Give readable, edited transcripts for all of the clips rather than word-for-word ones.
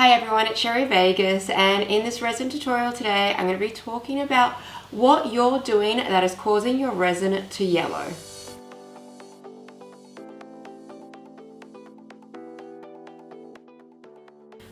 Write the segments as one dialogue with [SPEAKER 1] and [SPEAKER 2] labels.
[SPEAKER 1] Hi everyone, it's Sheri Vegas, and in this resin tutorial today I'm going to be talking about what you're doing that is causing your resin to yellow.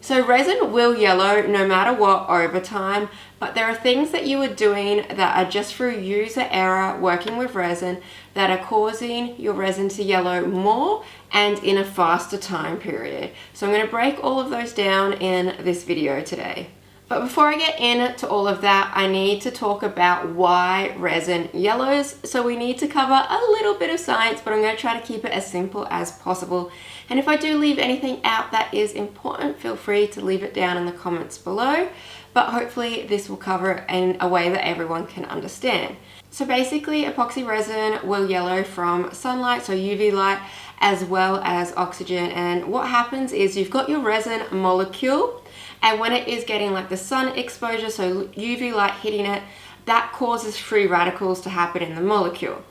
[SPEAKER 1] So resin will yellow no matter what over time, but there are things that you are doing that are just through user error working with resin that are causing your resin to yellow more and in a faster time period. So I'm going to break all of those down in this video today. But before I get into all of that, I need to talk about why resin yellows. So we need to cover a little bit of science, but I'm going to try to keep it as simple as possible. And if I do leave anything out that is important, feel free to leave it down in the comments below. But hopefully this will cover it in a way that everyone can understand. So basically, epoxy resin will yellow from sunlight, so UV light, as well as oxygen. And what happens is you've got your resin molecule, and when it is getting like the sun exposure, so UV light hitting it, that causes free radicals to happen in the molecule.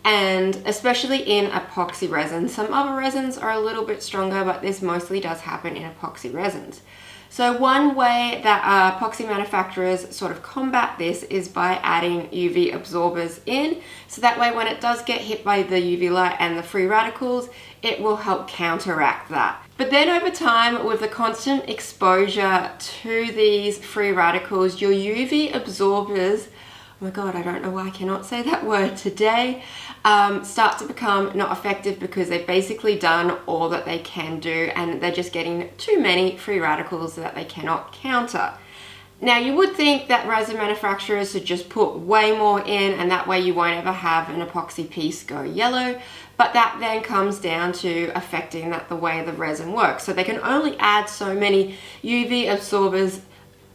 [SPEAKER 1] And especially in epoxy resin. Some other resins are a little bit stronger, but this mostly does happen in epoxy resins. So one way that epoxy manufacturers sort of combat this is by adding UV absorbers in. So that way when it does get hit by the UV light and the free radicals, it will help counteract that. But then over time, with the constant exposure to these free radicals, your UV absorbers, oh my god, I don't know why I cannot say that word today, start to become not effective because they've basically done all that they can do and they're just getting too many free radicals that they cannot counter. Now you would think that resin manufacturers should just put way more in and that way you won't ever have an epoxy piece go yellow, but that then comes down to affecting that the way the resin works. So they can only add so many UV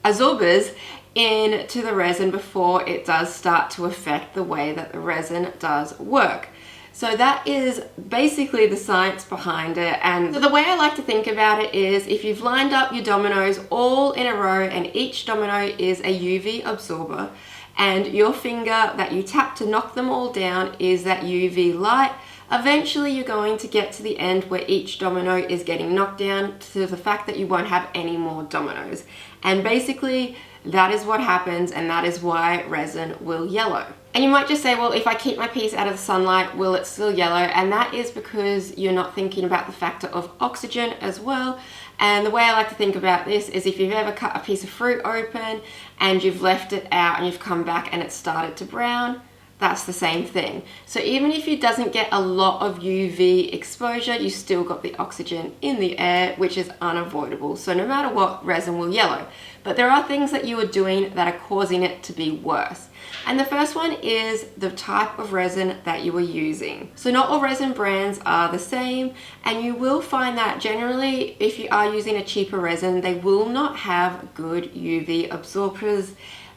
[SPEAKER 1] absorbers into the resin before it does start to affect the way that the resin does work. So that is basically the science behind it. And so the way I like to think about it is if you've lined up your dominoes all in a row and each domino is a UV absorber and your finger that you tap to knock them all down is that UV light, eventually you're going to get to the end where each domino is getting knocked down to the fact that you won't have any more dominoes. And basically that is what happens, and that is why resin will yellow. And you might just say, well, if I keep my piece out of the sunlight, will it still yellow? And that is because you're not thinking about the factor of oxygen as well. And the way I like to think about this is if you've ever cut a piece of fruit open and you've left it out and you've come back and it started to brown, that's the same thing. So even if it doesn't get a lot of UV exposure, you still got the oxygen in the air, which is unavoidable. So no matter what, resin will yellow. But there are things that you are doing that are causing it to be worse. And the first one is the type of resin that you are using. So not all resin brands are the same, and you will find that generally if you are using a cheaper resin, they will not have good UV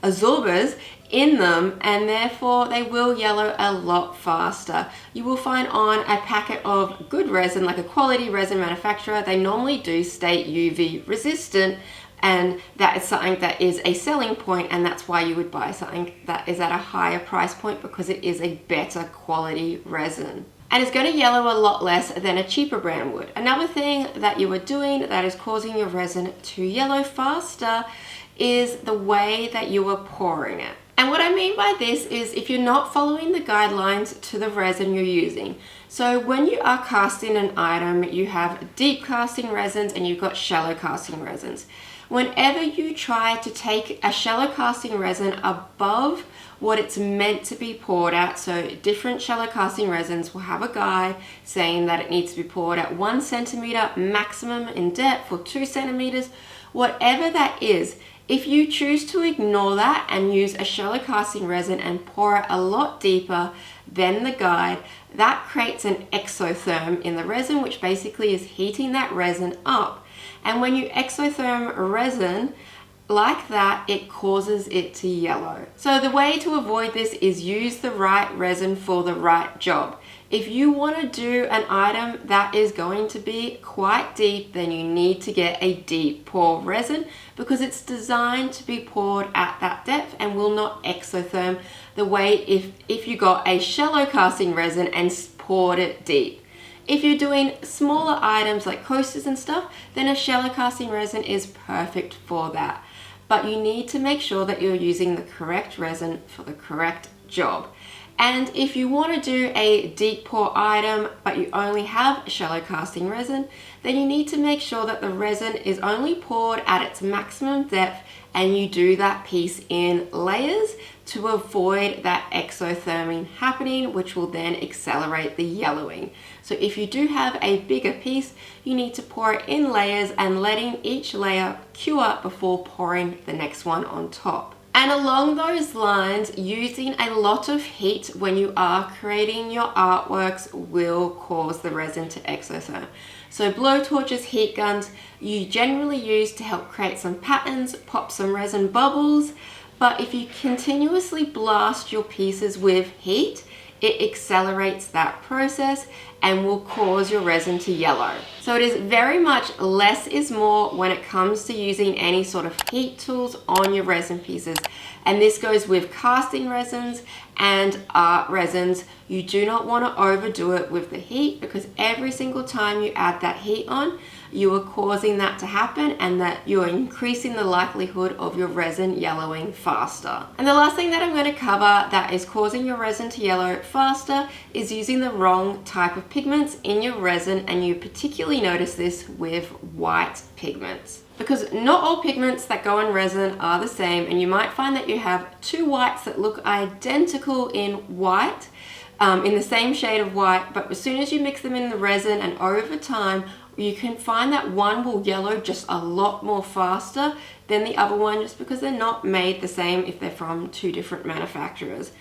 [SPEAKER 1] absorbers in them, and therefore they will yellow a lot faster. You will find on a packet of good resin, like a quality resin manufacturer, they normally do state UV resistant, and that is something that is a selling point, and that's why you would buy something that is at a higher price point, because it is a better quality resin. And it's going to yellow a lot less than a cheaper brand would. Another thing that you are doing that is causing your resin to yellow faster is the way that you are pouring it. And what I mean by this is if you're not following the guidelines to the resin you're using. So when you are casting an item, you have deep casting resins and you've got shallow casting resins. Whenever you try to take a shallow casting resin above what it's meant to be poured at, so different shallow casting resins will have a guide saying that it needs to be poured at 1 centimeter maximum in depth or 2 centimeters, whatever that is. If you choose to ignore that and use a shallow casting resin and pour it a lot deeper than the guide, that creates an exotherm in the resin, which basically is heating that resin up. And when you exotherm resin like that, it causes it to yellow. So the way to avoid this is use the right resin for the right job. If you want to do an item that is going to be quite deep, then you need to get a deep pour resin because it's designed to be poured at that depth and will not exotherm the way if you got a shallow casting resin and poured it deep. If you're doing smaller items like coasters and stuff, then a shallow casting resin is perfect for that. But you need to make sure that you're using the correct resin for the correct job. And if you want to do a deep pour item, but you only have shallow casting resin, then you need to make sure that the resin is only poured at its maximum depth, and you do that piece in layers to avoid that exotherming happening, which will then accelerate the yellowing. So if you do have a bigger piece, you need to pour it in layers and letting each layer cure before pouring the next one on top. And along those lines, using a lot of heat when you are creating your artworks will cause the resin to exotherm. So blowtorches, heat guns, you generally use to help create some patterns, pop some resin bubbles, but if you continuously blast your pieces with heat, it accelerates that process and will cause your resin to yellow. So it is very much less is more when it comes to using any sort of heat tools on your resin pieces. And this goes with casting resins and art resins. You do not want to overdo it with the heat, because every single time you add that heat on, you are causing that to happen, and that you're increasing the likelihood of your resin yellowing faster. And the last thing that I'm going to cover that is causing your resin to yellow faster is using the wrong type of pigments in your resin, and you particularly notice this with white pigments. Because not all pigments that go in resin are the same, and you might find that you have two whites that look identical in white, in the same shade of white, but as soon as you mix them in the resin and over time, you can find that one will yellow just a lot more faster than the other one, just because they're not made the same if they're from two different manufacturers.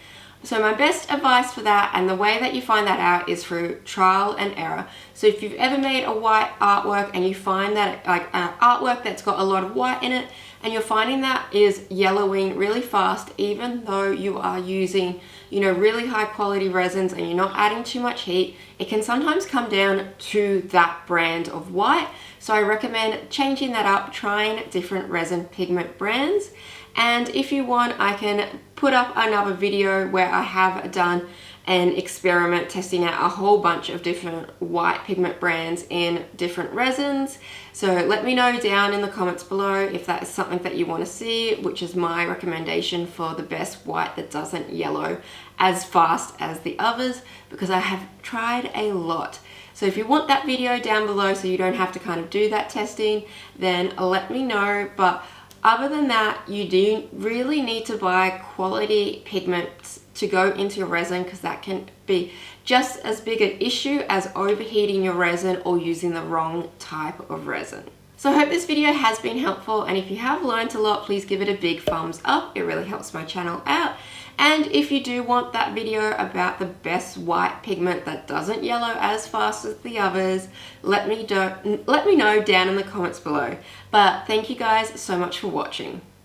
[SPEAKER 1] So my best advice for that, and the way that you find that out, is through trial and error. So if you've ever made a white artwork and you find that like an artwork that's got a lot of white in it, and you're finding that is yellowing really fast, even though you are using, you know, really high quality resins and you're not adding too much heat, it can sometimes come down to that brand of white. So I recommend changing that up, trying different resin pigment brands. And if you want, I can put up another video where I have done an experiment testing out a whole bunch of different white pigment brands in different resins. So let me know down in the comments below if that is something that you want to see, which is my recommendation for the best white that doesn't yellow as fast as the others, because I have tried a lot. So if you want that video down below so you don't have to kind of do that testing, then let me know. But other than that, you do really need to buy quality pigments to go into your resin, because that can be just as big an issue as overheating your resin or using the wrong type of resin. So I hope this video has been helpful, and if you have learned a lot, please give it a big thumbs up. It really helps my channel out. And if you do want that video about the best white pigment that doesn't yellow as fast as the others, let me know down in the comments below. But thank you guys so much for watching.